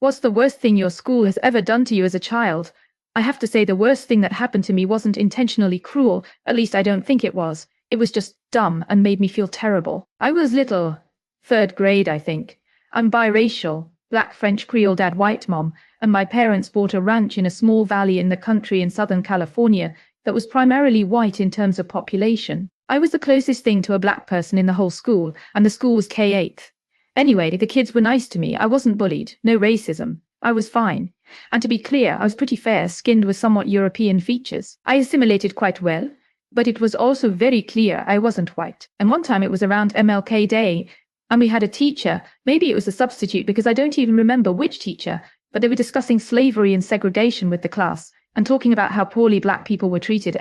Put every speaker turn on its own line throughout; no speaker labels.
What's the worst thing your school has ever done to you as a child? I have to say the worst thing that happened to me wasn't intentionally cruel, at least I don't think it was. It was just dumb and made me feel terrible. I was little. Third grade, I think. I'm biracial, black French Creole dad, white mom, and my parents bought a ranch in a small valley in the country in Southern California that was primarily white in terms of population. I was the closest thing to a black person in the whole school, and the school was K-8. Anyway, the kids were nice to me. I wasn't bullied, no racism. I was fine. And to be clear, I was pretty fair-skinned with somewhat European features. I assimilated quite well, but it was also very clear I wasn't white. And one time it was around MLK Day, and we had a teacher, maybe it was a substitute because I don't even remember which teacher, but they were discussing slavery and segregation with the class, and talking about how poorly black people were treated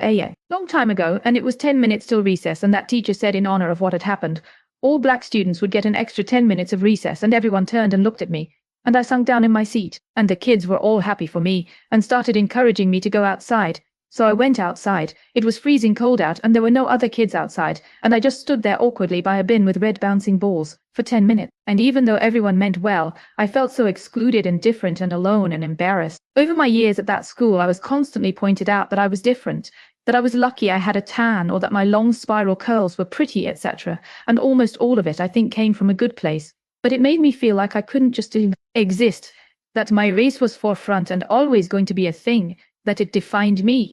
long time ago, and it was 10 minutes till recess, and that teacher said in honor of what had happened, all black students would get an extra 10 minutes of recess, and everyone turned and looked at me, and I sunk down in my seat, and the kids were all happy for me, and started encouraging me to go outside. So I went outside. It was freezing cold out, and there were no other kids outside, and I just stood there awkwardly by a bin with red bouncing balls for 10 minutes. And even though everyone meant well, I felt so excluded and different and alone and embarrassed. Over my years at that school, I was constantly pointed out that I was different, that I was lucky I had a tan, or that my long spiral curls were pretty, etc., and almost all of it I think came from a good place. But it made me feel like I couldn't just exist, that my race was forefront and always going to be a thing, that it defined me.